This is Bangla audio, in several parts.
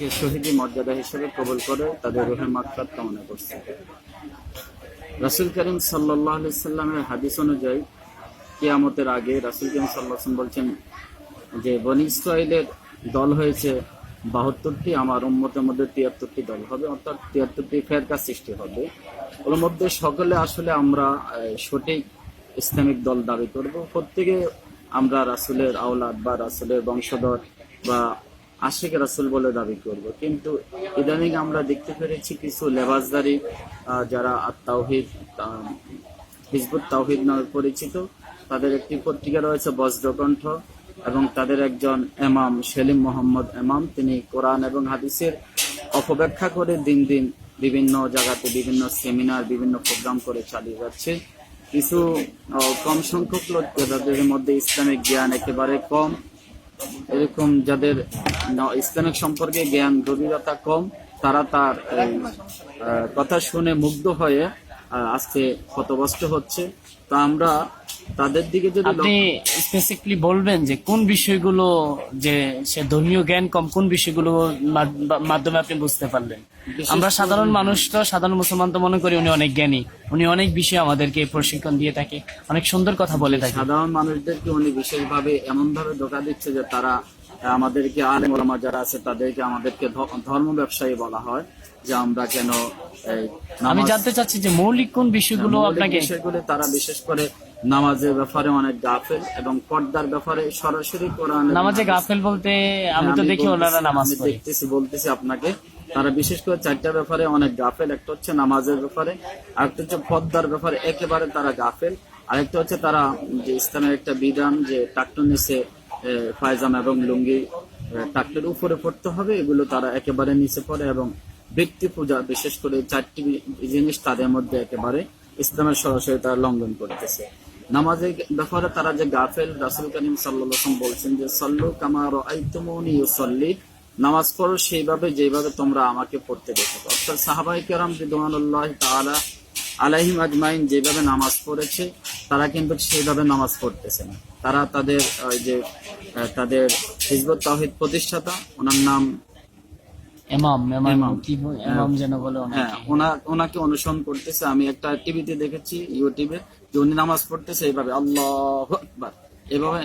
কে শহীদী মর্যাদা হিসেবে কবুল করে তাদের রূহের মাগফিরাত কামনা করছে। রাসূল করিম সাল্লাল্লাহু আলাইহি সাল্লামের হাদিস অনুযায়ী কিয়ামতের আগে রাসূল করিম সাল্লাল্লাহু আলাইহি সাল্লাম বলছেন যে বনী ইসরাইলের দল হয়েছে 72টি, আমার উম্মতের মধ্যে 73টি দল হবে, অর্থাৎ 73টি ফেরকা সৃষ্টি হবে। ওর মধ্যে সকলে আসলে আমরা সঠিক ইসলামিক দল দাবি করব। প্রত্যেকে আমরা রাসূলের আওলাদ বা রাসূলের বংশধর বা আশিক রাসূল বলে দাবি করব। কিন্তু ইদানিং আমরা দেখতে পেরেছি কিছু লেবাসদারি যারা আত-তাওহীদ হিজবুত তাওহীদ নামে পরিচিত, তাদের একটি পত্রিকা রয়েছে বজ্রকণ্ঠ, এবং তাদের একজন ইমাম সেলিম মোহাম্মদ ইমাম, তিনি কোরআন এবং হাদিসের অপব্যাখ্যা করে দিন দিন বিভিন্ন জায়গাতে বিভিন্ন সেমিনার বিভিন্ন প্রোগ্রাম করে চালিয়ে যাচ্ছে। কিছু কম সংখ্যক লোক যাদের মধ্যে ইসলামিক জ্ঞান একেবারে কম, এরকম যাদের ইসলামিক সম্পর্কে জ্ঞান গভীরতা কম, তারা তার কথা শুনে মুগ্ধ হয়ে আজকে ক্ষতগ্রস্ত হচ্ছে। তো আমরা তাদের দিকে যদি আপনি স্পেসিফিকলি বলবেন যে কোন বিষয়গুলো, যে সে ধর্মীয় জ্ঞান কম, কোন বিষয়গুলো মাধ্যমে আপনি বুঝতে পারলেন? আমরা সাধারণ মানুষ তো, সাধারণ মুসলমান তো মনে করি উনি অনেক জ্ঞানী, উনি অনেক বিষয়ে আমাদেরকে প্রশিক্ষণ দিয়ে থাকে, অনেক সুন্দর কথা বলে থাকে। সাধারণ মানুষদেরকে উনি বিশেষভাবে এমন ভাবে ধোঁকা দিচ্ছে যে তারা আমাদেরকে, আলেম ওলামা যারা আছে তাদেরকে, আমাদেরকে ধর্ম ব্যবসায়ী বলা হয়। যে আমরা কেন আমি জানতে চাচ্ছি যে মৌলিক কোন বিষয়গুলো আপনাকে, বিষয়গুলো তারা বিশেষ করে নামাজের ব্যাপারে অনেক গাফেল এবং পর্দার ব্যাপারে সরাসরি কোরআন। নামাজে গাফেল বলতে আমি তো দেখি ওনারা নামাজ পড়ে, বলতেছি আপনাকে, তারা বিশেষ করে 4টা ব্যাপারে অনেক গাফেল। একটা হচ্ছে নামাজের ব্যাপারে, আরেকটা হচ্ছে পর্দার ব্যাপারে একেবারে তারা গাফেল, আরেকটা হচ্ছে তারা যে ইসলামের একটা বিধান যে টাকটুর নিচে পায়জামা এবং লুঙ্গি টাকটের উপরে পড়তে হবে, এগুলো তারা একেবারে নিচে পড়ে। এবং ব্যক্তি পূজা, বিশেষ করে 4টি জিনিস তাদের মধ্যে একেবারে ইসলামের সরাসরি তারা লঙ্ঘন করতেছে। নামাজের ব্যাপারে তারা যে গাফেল, রাসূল করিম সাল্লাল্লাহু আলাইহি ওয়াসাল্লাম বলছেন যে সল্লু কামা রাআইতুমুনি ইউসাল্লি, নামাজ পড়ো সেইভাবে যেভাবে তোমরা আমাকে পড়তে দেখো। অর্থাৎ সাহাবায়ে কেরাম রিদওয়ানুল্লাহি তাআলা আলাইহিম আজমাইন যেভাবে নামাজ পড়েছে, তারা কিন্তু সেইভাবে নামাজ পড়তেছে না। তারা তাদের তাদের হিজবুত তাওহীদ প্রতিষ্ঠাতা, ওনার নাম ওনাকে অনুসরণ করতেছে। আমি একটা টিভিতে দেখেছি, ইউটিউবে, যে উনি নামাজ পড়তেছে এইভাবে আল্লাহু আকবার, এভাবে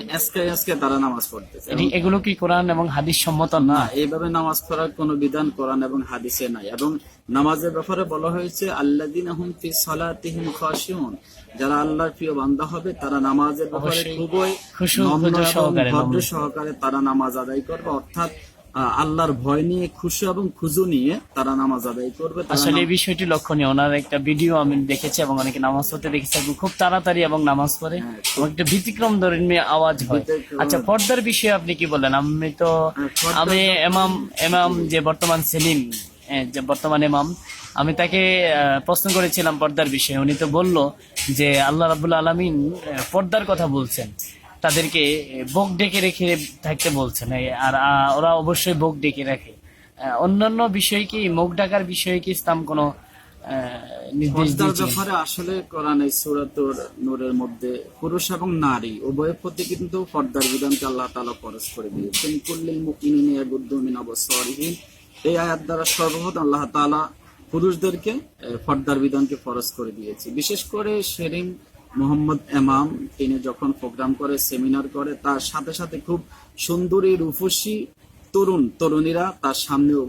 আজকে তারা নামাজ পড়তেছে। এগুলো কি কোরআন এবং হাদিস সম্মত না? এইভাবে নামাজ পড়ার কোনো বিধান কোরআন এবং হাদিসে নাই। এবং নামাজের ব্যাপারে বলা হয়েছে আল্লাযীনা হুম ফি সালাতিহিম খাশিউন, যারা আল্লাহর প্রিয় বান্দা হবে তারা নামাজের ব্যাপারে খুবই ভদ্র সহকারে তারা নামাজ আদায় করবে। অর্থাৎ আল্লাহর ভয় নিয়ে, খুশি এবং খুজু নিয়ে তারা নামাজ আদায় করবে। আসলে এই বিষয়টি লক্ষণীয়। ওনার একটা ভিডিও আমি দেখেছি এবং অনেকে নামাজ পড়তে দেখেছি, খুব তাড়াতাড়ি এবং নামাজ পড়ে, একটা ব্যতিক্রম ধর্মীয় আওয়াজ হয়। আচ্ছা, পর্দার বিষয়ে আপনি কি বলেন? আমি এমাম যে বর্তমান সেলিম, যে বর্তমান ইমাম, আমি তাকে প্রশ্ন করেছিলাম পর্দার বিষয়ে। উনি তো বলল যে আল্লাহ রাব্বুল আলামিন পর্দার কথা বলছেন, তাদেরকে বুক ডেকে রেখে থাকতে বলছেন, আর ওরা অবশ্যই বুক ডেকে রাখে। অন্যান্য বিষয় কি, মুখ ডাকার বিষয়ে কি ইসলাম কোনো নির্দেশ দিয়েছে? ব্যাপারে আসলে কোরআনে সূরাতুর নূরের মধ্যে পুরুষ এবং নারী উভয়ের প্রতি কিন্তু পর্দার বিধানকে আল্লাহ তাআলা ফরজ করে দিয়েছেন। কুল্লিল মুমিনিনা ইয়াগুদ্দু মিন আবসারিহিম, এই আয়াত দ্বারা সর্বপ্রথম আল্লাহ তাআলা পুরুষদেরকে পর্দার বিধানকে ফরজ করে দিয়েছে। বিশেষ করে সেলিম মোহাম্মদ ইমাম, তিনি যখন প্রোগ্রাম করে, সেমিনার করে, তার সাথে সাথে খুব সুন্দরী রূপসী তরুণীরা তার সামনেও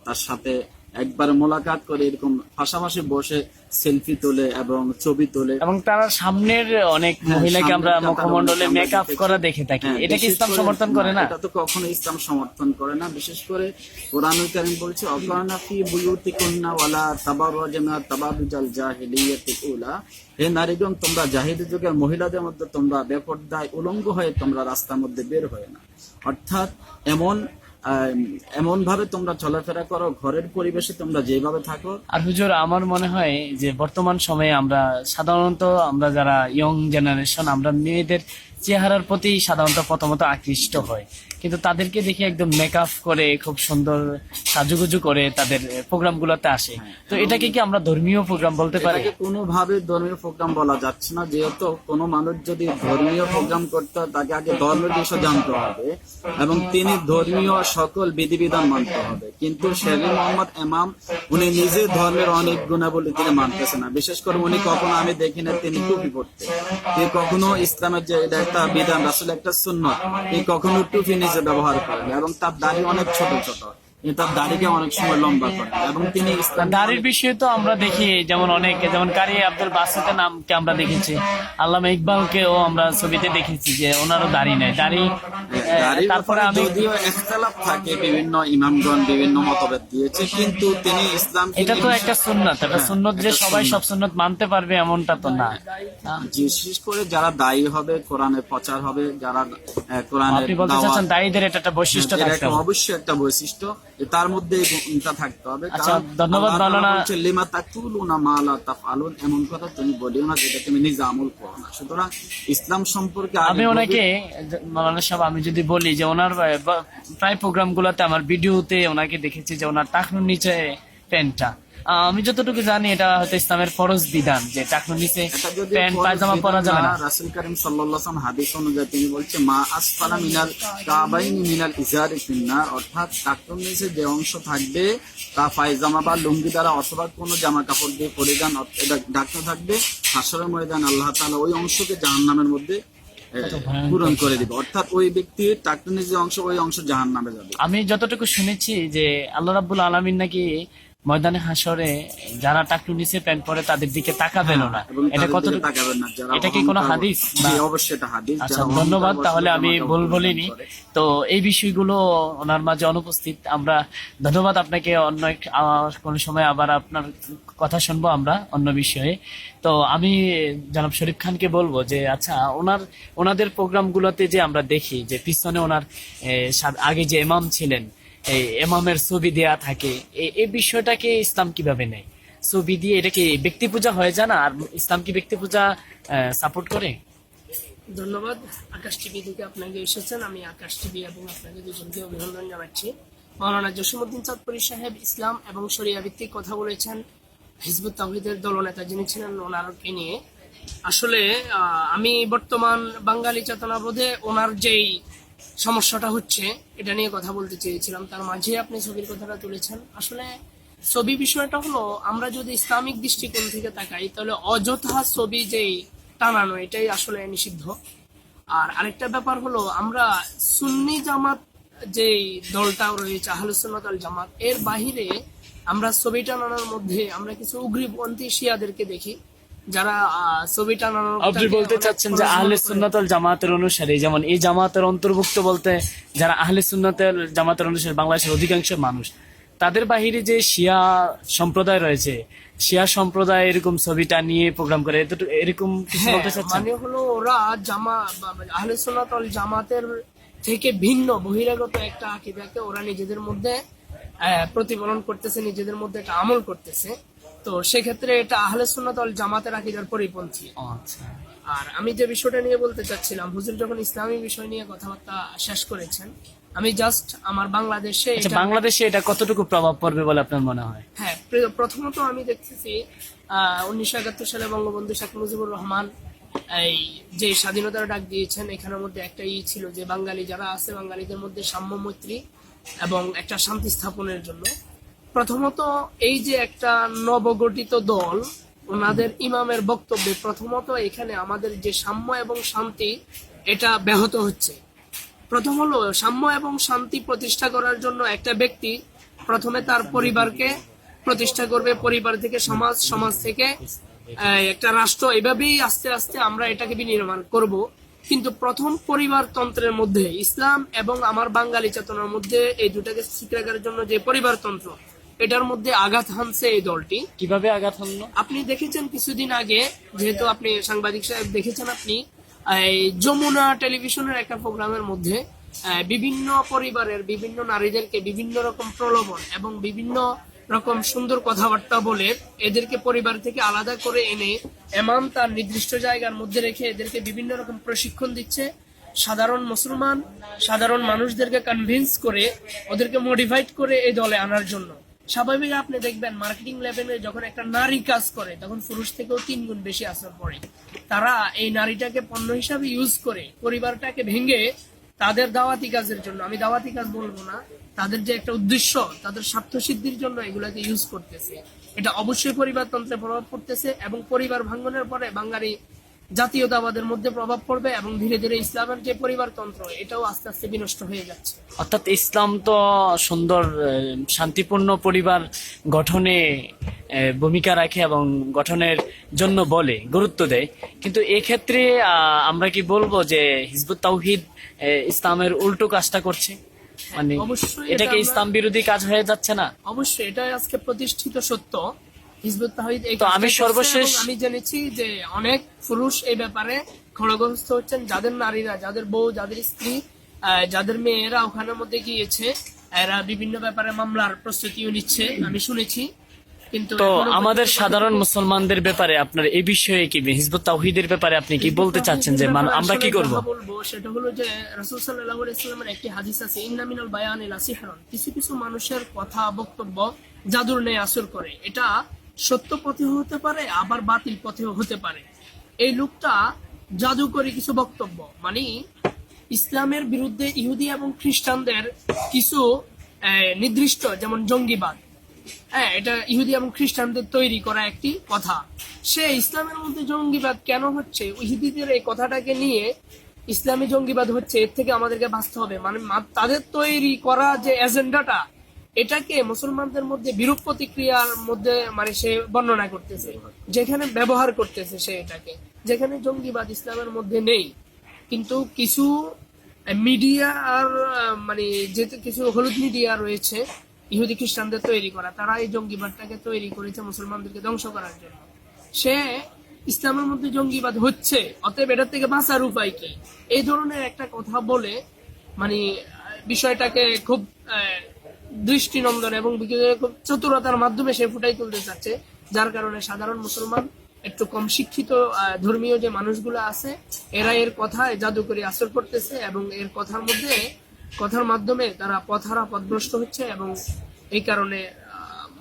তার সাথে একবার মোলাকাত করে এরকম পাশাপাশি বসে সেলফি তোলে এবং ছবি তোলে। এবং তার সামনের অনেক মহিলাকে আমরা মুখমণ্ডলে মেকআপ করা দেখে থাকি। এটা কি ইসলাম সমর্থন করে না? এটা তো কখনো ইসলাম সমর্থন করে না। বিশেষ করে কোরআনুল কারীম বলছে অকারনা ফি বুয়ুতিকুন্না ওয়ালা তাবাররাজনা তাবারুজাল জাহিলিয়াতিল উলা, হে নারীগণ, তোমরা জাহিলি যুগের মহিলাদের মধ্যে তোমরা বেপরদায় উলঙ্গ হয়ে তোমরা রাস্তার মধ্যে বের হয় না। অর্থাৎ এমন ভাবে তোমরা চলাফেরা করো, ঘরের পরিবেশে তোমরা যেভাবে থাকো। আর হুজুর, আমার মনে হয় যে বর্তমান সময়ে আমরা সাধারণত, আমরা যারা ইয়ং জেনারেশন, আমরা মেয়েদের চেহারার প্রতি সাধারণত প্রথমত আকৃষ্ট হয়, কিন্তু তাদেরকে দেখে একদম মেকআপ করে খুব সুন্দর সাজুগুজু করে তাদের প্রোগ্রাম গুলোতে আসে। তো এটাকে কি আমরা ধর্মীয় প্রোগ্রাম বলতে পারি? এটাকে কোনোভাবে ধর্মীয় প্রোগ্রাম বলা যাচ্ছে না, যেহেতু কোনো মানুষ যদি ধর্মীয় প্রোগ্রাম করতে হয় তাকে আগে ধর্মের বিষয় জানতে হবে এবং তিনি ধর্মীয় সকল বিধিবিধান মানতে হবে। কিন্তু শেরি মোহাম্মদ ইমাম উনি নিজে ধর্মের অনেক গুণাবলী তিনি মানতেছেন না। বিশেষ করে উনি কখনো, আমি দেখি না তিনি টুপি পড়তে, তিনি কখনো ইসলামের যে এটা একটা বিধান, আসলে একটা সুন্নত, তিনি কখনো টুপি নিজে ব্যবহার করেন এবং তার দাড়ি অনেক ছোট ছোট, তার দাড়িকে অনেক সময় লম্বা করেন এবং তিনি ইসলাম দাড়ির বিষয়ে তো আমরা দেখি যেমন অনেকে, যেমন কারি আব্দুল বাসিতের নামকে আমরা দেখেছি, আল্লামা ইকবালকেও আমরা ছবিতে দেখেছি যে ওনারও দাড়ি নেই। দাড়ি তারপরে আমি যদিও ইখতিলাফ থাকে, বিভিন্ন ইমামগণ বিভিন্ন মতভেদ দিয়েছে, কিন্তু তিনি ইসলাম এটা তো একটা সুন্নাত, একটা সুন্নত যে সবাই সব সুন্নত মানতে পারবে এমনটা তো না। বিশেষ করে যারা দায়ী হবে, কোরআনের প্রচার হবে, যারা কোরআনের আপনি বলতে চাচ্ছেন দায়ীদের এটা একটা বৈশিষ্ট্য থাকতে হবে? অবশ্যই একটা বৈশিষ্ট্য, তার মধ্যে এটা থাকতে হবে। আচ্ছা, ধন্যবাদ মাওলানা। লিমা তাকুলুনা মা লা তাফআলুন, এমন কথা তুমি বলিও না যেটা তুমি নিজে আমল করো না। সুতরাং ইসলাম সম্পর্কে আমি ওনাকে, মাওলানা সাহেব, আমি যদি বলি যে ওনার প্রায় প্রোগ্রাম গুলোতে আমার ভিডিওতে ওনাকে দেখেছি যে ওনার টাকনুর নিচে প্যান্টটা, আমি যতটুকু জানি এটা হয়তো ইসলামের ফরজ বিধান যে টাকনুর নিচে প্যান্ট পায়জামা পরা যাবে না। রাসূল কারীম সাল্লাল্লাহু আলাইহি ওয়াসাল্লাম হাদিস অনুযায়ী তিনি বলছেন মা আসফালা মিনাল কাবাইনি মিনাল ইজারি ফিন্নার, অর্থাৎ টাকনুর নিচে যে অংশ থাকবে তা পায়জামা বা লুঙ্গি দ্বারা অথবা কোনো জামা কাপড় দিয়ে পরিধান ঢাকতে থাকবে, হাশরের ময়দানে আল্লাহ তাআলা ওই অংশকে জাহান্নামের মধ্যে পূরণ করে দিবে, অর্থাৎ ওই ব্যক্তির টাকনুর যে অংশ, ওই অংশ জাহান্নামে যাবে। আমি যতটুকু শুনেছি যে আল্লাহ রাব্বুল আলামিন নাকি ময়দানে হাসরে যারা টাকলু নিচে প্যান্ট পরে তাদের দিকে তাকাবেন না, এটা কতটুকু, এটা কি কোনো হাদিস? অবশ্যই এটা হাদিস। আচ্ছা, ধন্যবাদ। তাহলে আমি ভুল বলিনি। তো এই বিষয়গুলো ওনার মাঝে অনুপস্থিত। আমরা ধন্যবাদ আপনাকে। অন্য কোনো সময় আবার আপনার কথা শুনবো আমরা অন্য বিষয়ে। তো আমি জনাব শরীফ খানকে বলবো যে আচ্ছা, ওনাদের প্রোগ্রামগুলোতে যে আমরা দেখি যে পিছনে ওনার আগে যে ইমাম ছিলেন, এই ইমামের ছবি দেয়া থাকে, এই বিষয়টাকে ইসলাম কিভাবে নেয়? ছবি দিয়ে এটা কি ব্যক্তি পূজা হয়ে যায় না? আর ইসলাম কি ব্যক্তি পূজা সাপোর্ট করে? ধন্যবাদ। আকাশ টিভি থেকে আপনাকে এসেছেন, আমি আকাশ টিভি এবং আপনাকে দুজনকে অভিনন্দন জানাচ্ছি। মাওলানা জসিমউদ্দিন চাঁদপুরি সাহেব ইসলাম এবং শরিয়া ভিত্তিক কথা বলেছেন। হিজবুত তাওহীদের দলনেতা যিনি ছিলেন ওনারকে নিয়ে, আসলে আমি বর্তমান বাঙালি চেতনাবোধে ওনার যেই সমস্যাটা হচ্ছে এটা নিয়ে কথা বলতে চেয়েছিলাম, তার মাঝে আপনি ছবির কথাটা তুলেছেন। আসলে ছবি বিষয়টা হলো, আমরা যদি ইসলামিক দৃষ্টিকোণ থেকে তাকাই তাহলে অযথা ছবি যেই টানানো এটাই আসলে নিষিদ্ধ। আর আরেকটা ব্যাপার হলো, আমরা সুন্নি জামাত যেই দলটাও রয়েছে আহলুস সুন্নাত ওয়াল জামাত, এর বাহিরে আমরা ছবি টানানোর মধ্যে আমরা কিছু উগ্রপন্থী শিয়াদেরকে দেখি যারা ছবি টানানোর। আপনি বলতে চাচ্ছেন যে আহলে সুন্নাত ওয়াল জামাতের অনুসারী, যেমন এই জামাতের অন্তর্ভুক্ত বলতে যারা আহলে সুন্নাতের জামাতের অনুসারী বাংলাদেশের অধিকাংশ মানুষ, তাদের বাহিরে যে শিয়া সম্প্রদায় রয়েছে, শিয়া সম্প্রদায় এরকম ছবিটা নিয়ে প্রোগ্রাম করে, এরকম কিছু বলতে চাচ্ছেন? মানে হলো ওরা আহলে সুন্নাত ওয়াল জামাতের থেকে ভিন্ন বহিরাগত একটা আকীদাকে ওরা নিজেদের মধ্যে প্রতিফলন করতেছে, নিজেদের মধ্যে একটা আমল করতেছে। তো সেক্ষেত্রে এটা আহলে সুন্নাত ওয়াল জামাতের আকীদার পরিপন্থী। আচ্ছা, আর আমি যে বিষয়টা নিয়ে বলতে চাচ্ছিলাম, হুজুর যখন ইসলামী বিষয় নিয়ে কথাবার্তা শেষ করেছেন, আমি জাস্ট আমার বাংলাদেশে এটা কতটুকু প্রভাব পড়বে বলে আপনার মনে হয়? হ্যাঁ, প্রথমত আমি দেখতেছি 1971 সালে বঙ্গবন্ধু শেখ মুজিবুর রহমান এই যে স্বাধীনতার ডাক দিয়েছেন, এখানের মধ্যে একটা ছিল যে বাঙালি যারা আছে বাঙালিদের মধ্যে সাম্য মৈত্রী এবং একটা শান্তি স্থাপনের জন্য। প্রথমত এই যে একটা নবগঠিত দল, ওনাদের ইমামের বক্তব্যে প্রথমত এখানে আমাদের যে সাম্য এবং শান্তি এটা ব্যাহত হচ্ছে। প্রথম হলো, সাম্য এবং শান্তি প্রতিষ্ঠা করার জন্য একটা ব্যক্তি প্রথমে তার পরিবারকে প্রতিষ্ঠা করবে, পরিবার থেকে সমাজ, সমাজ থেকে একটা রাষ্ট্র, এভাবেই আস্তে আস্তে আমরা এটাকে বিনির্মাণ করব। কিন্তু প্রথম পরিবারতন্ত্রের মধ্যে ইসলাম এবং আমার বাঙালি চেতনার মধ্যে এই দুটাকে ঠিক রাখার জন্য যে পরিবারতন্ত্র, এটার মধ্যে আঘাত হানছে এই দলটি। কিভাবে আঘাত হানলো? আপনি দেখেছেন কিছুদিন আগে, যেহেতু আপনি সাংবাদিক সাহেব দেখেছেন, আপনি যমুনা টেলিভিশনের একটা প্রোগ্রামের মধ্যে বিভিন্ন পরিবারের বিভিন্ন নারীদেরকে বিভিন্ন রকম প্রলোভন এবং বিভিন্ন রকম সুন্দর কথাবার্তা বলে এদেরকে পরিবার থেকে আলাদা করে এনে ইমাম তার নির্দিষ্ট জায়গার মধ্যে রেখে এদেরকে বিভিন্ন রকম প্রশিক্ষণ দিচ্ছে। সাধারণ মুসলমান, সাধারণ মানুষদেরকে কনভিন্স করে ওদেরকে মডিফাইড করে এই দলে আনার জন্য। স্বাভাবিক আপনি দেখবেন মার্কেটিং লেভেলে যখন একটা নারী কাজ করে তখন পুরুষ থেকেও 3 গুণ বেশি আসর পড়ে। তারা এই নারীটাকে পণ্য হিসাবে ইউজ করে পরিবারটাকে ভেঙে তাদের দাওয়াতি কাজের জন্য, আমি দাওয়াতি কাজ বলবো না, তাদের যে একটা উদ্দেশ্য, তাদের স্বার্থ সিদ্ধির জন্য এগুলাকে ইউজ করতেছে। এটা অবশ্যই পরিবারতন্ত্রে প্রভাব পড়তেছে এবং পরিবার ভাঙ্গনের পরে বাঙালি জাতীয়তাবাদের মধ্যে প্রভাব পড়বে এবং ধীরে ধীরে ইসলামের যে পরিবারতন্ত্র এটাও আস্তে আস্তে বিনষ্ট হয়ে যাচ্ছে। অর্থাৎ ইসলাম তো সুন্দর শান্তিপূর্ণ পরিবার গঠনে ভূমিকা রাখে এবং গঠনের জন্য বলে, গুরুত্ব দেয়, কিন্তু এক্ষেত্রে আমরা কি বলবো যে হিজবুত তাওহীদ ইসলামের উল্টো কাজটা করছে? মানে অবশ্যই এটা কি আমরা- ইসলাম বিরোধী কাজ হয়ে যাচ্ছে না? অবশ্যই এটা আজকে প্রতিষ্ঠিত সত্য। হিজবুত তাওহীদ এই তো কাজটা আমি করছে সর্বশেষ- এবং আমি জেনেছি যে অনেক পুরুষ এই ব্যাপারে খড়গহস্ত হচ্ছেন, যাদের নারীরা, যাদের বউ, যাদের স্ত্রী, যাদের মেয়েরা ওখানের মধ্যে গিয়েছে, এরা বিভিন্ন ব্যাপারে মামলার প্রস্তুতিও নিচ্ছে, আমি শুনেছি। কিন্তু তো এখনো আমাদের পর্যন্ত সাধারণ মুসলমানদের ব্যাপারে আপনার এই বিষয়ে কি, হিজবুত তাওহীদের ব্যাপারে আপনি কি বলতে চাচ্ছেন যে আমরা কি করব? আসলে বলবো সেটা হলো যে রাসূল সাল্লাল্লাহু আলাইহি ওয়াসাল্লামের একটি হাদিস আছে, ইন্না মিনাল বায়ানি লাসিহরান, কিছু কিছু মানুষের কথা বক্তব্য জাদুর ন্যায় আসর করে। এটা সত্য পথে হতে পারে, আবার বাতিল পথেও হতে পারে। এই লোকটা জাদুকরী কিছু বক্তব্য, মানে ইসলামের বিরুদ্ধে ইহুদি এবং খ্রিস্টানদের কিছু নির্দিষ্ট, যেমন জঙ্গিবাদ, হ্যাঁ, এটা ইহুদি এবং খ্রিস্টানদের তৈরি করা একটি কথা। সে ইসলামের মধ্যে জঙ্গিবাদ কেন হচ্ছে, ইহুদিদের এই কথাটাকে নিয়ে ইসলামী জঙ্গিবাদ হচ্ছে, এর থেকে আমাদেরকে বাঁচতে হবে। মানে তাদের তৈরি করা যে এজেন্ডাটা, এটাকে মুসলমানদের মধ্যে বিরূপ প্রতিক্রিয়ার মধ্যে মানে সে বর্ণনা করতেছে, যেখানে ব্যবহার করতেছে সে এটাকে, যেখানে জঙ্গিবাদ ইসলামের মধ্যে নেই। কিন্তু কিছু মিডিয়া আর মানে যে কিছু হলুদ মিডিয়া রয়েছে ইহুদি খ্রিস্টানদের তৈরি করা, তারা এই জঙ্গিবাদটাকে তৈরি করেছে মুসলমানদেরকে ধ্বংস করার জন্য। সে ইসলামের মধ্যে জঙ্গিবাদ হচ্ছে, অতএব এটার থেকে বাঁচার উপায় কি, এই ধরনের একটা কথা বলে মানে বিষয়টাকে খুব দৃষ্টিনন্দন এবং খুব চতুরতার মাধ্যমে সে ফুটাই তুলতে চাচ্ছে, যার কারণে সাধারণ মুসলমান, একটু কম শিক্ষিত ধর্মীয় যে মানুষগুলো আছে, এরা এর কথায় জাদুকরি আসর করতেছে এবং এর কথার মাধ্যমে তারা পথহারা পথভ্রষ্ট হচ্ছে এবং এই কারণে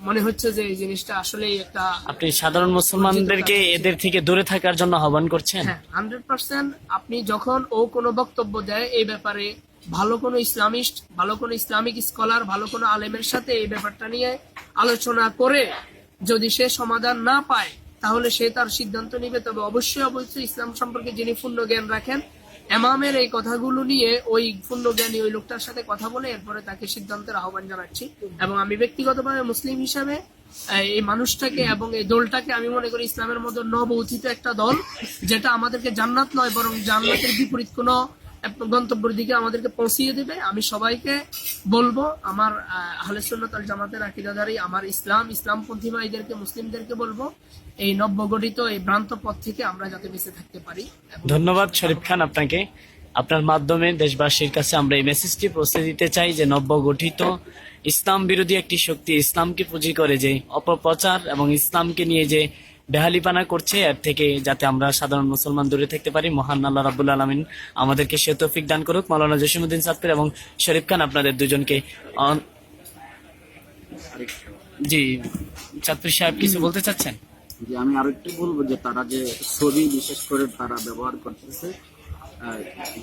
মনে হচ্ছে যে এই জিনিসটা আসলেই একটা। আপনি সাধারণ মুসলমানদেরকে এদের থেকে দূরে থাকার জন্য আহ্বান করছেন? হ্যাঁ, 100%। আপনি যখন কোনো বক্তব্য দেয় এই ব্যাপারে, ভালো কোনো ইসলামিস্ট, ভালো কোনো ইসলামিক স্কলার, ভালো কোনো আলেমের সাথে এই ব্যাপারটা নিয়ে আলোচনা করে যদি সে সমাধান না পায় তাহলে সে তার সিদ্ধান্ত নিবে। তবে অবশ্যই ইসলাম সম্পর্কে যিনি পূর্ণ জ্ঞান রাখেন, ইমামের এই কথাগুলো নিয়ে ওই পূর্ণ জ্ঞানী ওই লোকটার সাথে কথা বলে এরপরে তাকে সিদ্ধান্তের আহ্বান জানাচ্ছি। এবং আমি ব্যক্তিগতভাবে মুসলিম হিসাবে এই মানুষটাকে এবং এই দলটাকে আমি মনে করি ইসলামের মধ্যে নবউথিত একটা দল, যেটা আমাদেরকে জান্নাত নয় বরং জান্নাতের বিপরীত কোনো গন্তব্যের দিকে আমাদেরকে পৌঁছিয়ে দিবে। আমি সবাইকে বলবো, আমার আহলে সুন্নাত ওয়াল জামাতের আকীদাধারী আমার ইসলামপন্থী ভাইদেরকে, মুসলিমদেরকে বলবো, এই নব্যগঠিত এই ভ্রান্ত পথ থেকে আমরা যাতে বেঁচে থাকতে পারি। ধন্যবাদ শরীফ খান আপনাকে। আপনার মাধ্যমে দেশবাসীর কাছে আমরা এই মেসেজটি পৌঁছে দিতে চাই যে নব্যগঠিত ইসলাম বিরোধী একটি শক্তি ইসলামকে পুঁজি করে যে অপপ্রচার এবং ইসলামকে নিয়ে যে বেহালিপানা করছে, এর থেকে যাতে আমরা সাধারণ মুসলমান দূরে থাকতে পারি, মহান আল্লাহ রাব্বুল আলামিন আমাদেরকে সে তৌফিক দান করুক। মাওলানা জসিমউদ্দিন সাদফির এবং শরীফ খান, আপনাদের দুজনকে জি সাদফির সাহেব কিছু বলতে চাচ্ছেন? যে আমি আরেকটু বলবো যে তারা যে ছবি বিশেষ করে তারা ব্যবহার করতেছে,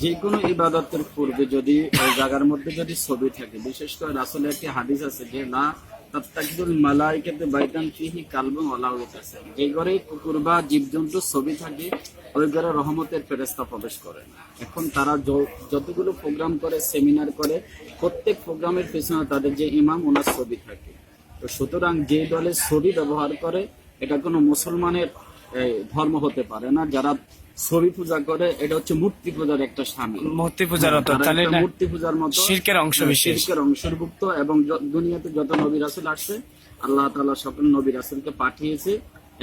যে কোনো ইবাদতের পূর্বে যদি ওই জায়গার মধ্যে যদি ছবি থাকে, বিশেষ করে রাসূলের একটি হাদিস আছে যে না তাত্তাকিদুল মালাইকাতু বাইতান ফিহি কালবুন ওয়ালা উকাসা, যে ঘরে কুকুর বা জীবজন্তুর ছবি থাকে ওই ঘরে রহমতের ফেরেশতা প্রবেশ করে না। এখন তারা যতগুলো প্রোগ্রাম করে, সেমিনার করে, প্রত্যেক প্রোগ্রামের পেছনে তাদের যে ইমাম ওনার ছবি থাকে। তো সুতরাং যে দলের ছবি ব্যবহার করে এটা কোনো মুসলমানের ধর্ম হতে পারে না। যারা ছবি পূজা করে এটা হচ্ছে মূর্তি পূজার একটা শামিল, মূর্তি পূজার মূর্তি পূজার মতো শিরকের অংশ বিশেষ, শিরকের অংশভুক্ত। এবং দুনিয়াতে যত নবী রাসূল আসছে, আল্লাহ তাআলা সকল নবী রাসূলকে পাঠিয়েছে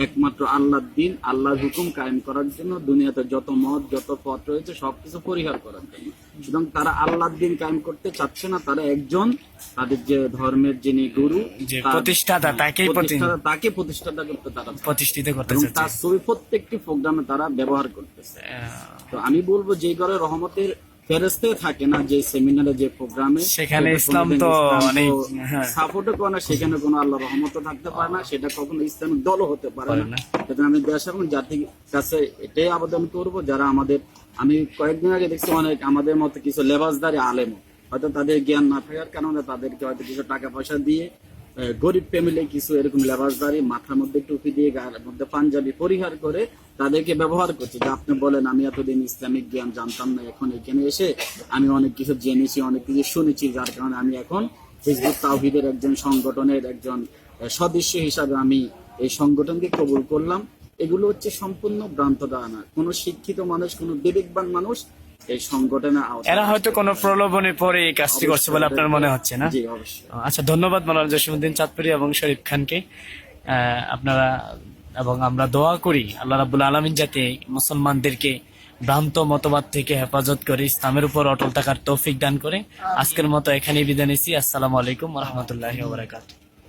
একমাত্র আল্লাহর দিন, আল্লাহর হুকুম কায়েম করার জন্য, দুনিয়াতে যত মত যত পথ রয়েছে সবকিছু পরিহার করার জন্য। সুতরাং তারা আল্লাহর দিন কায়েম করতে চাচ্ছে না, তারা একজন তাদের যে ধর্মের যিনি গুরু যে প্রতিষ্ঠাতা তাকে প্রতিষ্ঠাতা করতে তারা চাচ্ছে। প্রতিষ্ঠিত করতে এবং চাচ্ছে। তার ছবি প্রত্যেকটি প্রোগ্রামে তারা ব্যবহার করতেছে। তো আমি বলবো যে ঘরে রহমতের ফেরেশতা থাকে না, যে সেমিনারে যে প্রোগ্রামে, সেখানে ইসলাম তো অনেক সাপোর্টও করে না, সেখানে কোনো আল্লাহ রহমতও থাকতে পারে না, সেটা কখনো ইসলামিক দলও হতে পারে না। আমি দেশ এবং জাতির কাছে এটাই আবেদন করব, যারা আমাদের, আমি কয়েকদিন আগে দেখছি অনেক আমাদের মতো কিছু লেবাসদারি আলেম, হয়তো তাদের জ্ঞান না থাকার কারণে তাদেরকে হয়তো কিছু টাকা পয়সা দিয়ে গরিব ফ্যামিলি কিছু এরকম লেবাসদারি, মাথার মধ্যে টুপি দিয়ে গায়ের মধ্যে পাঞ্জাবি পরিহার করে তাদেরকে ব্যবহার করছে। যে আপনি বলেন আমি এতদিন ইসলামিক জ্ঞান জানতাম না, এখন এখানে এসে আমি অনেক কিছু জেনেছি, অনেক কিছু শুনেছি, যার কারণে আমি এখন হিজবুত তাওহীদের একজন সংগঠনের একজন সদস্য হিসাবে আমি এই সংগঠনকে কবুল করলাম। এগুলো হচ্ছে সম্পূর্ণ ভ্রান্ত ধারণা। কোনো শিক্ষিত মানুষ, কোনো বিবেকবান মানুষ এই সংগঠনে এরা হয়তো কোনো প্রলোভনে পরে এই কাজটি করছে বলে আপনার মনে হচ্ছে না? জি অবশ্যই। আচ্ছা, ধন্যবাদ মাওলানা জসিমউদ্দিন চাঁদপুরি এবং শরীফ খানকে। আপনারা এবং আমরা দোয়া করি আল্লাহ রাব্বুল আলামিন যাতে মুসলমানদেরকে ভ্রান্ত মতবাদ থেকে হেফাজত করে ইসলামের উপর অটল থাকার তৌফিক দান করে। আজকের মতো এখানেই বিদায় নিচ্ছি। আসসালামু আলাইকুম ওয়া রাহমাতুল্লাহি ওয়া বারাকাতুহু।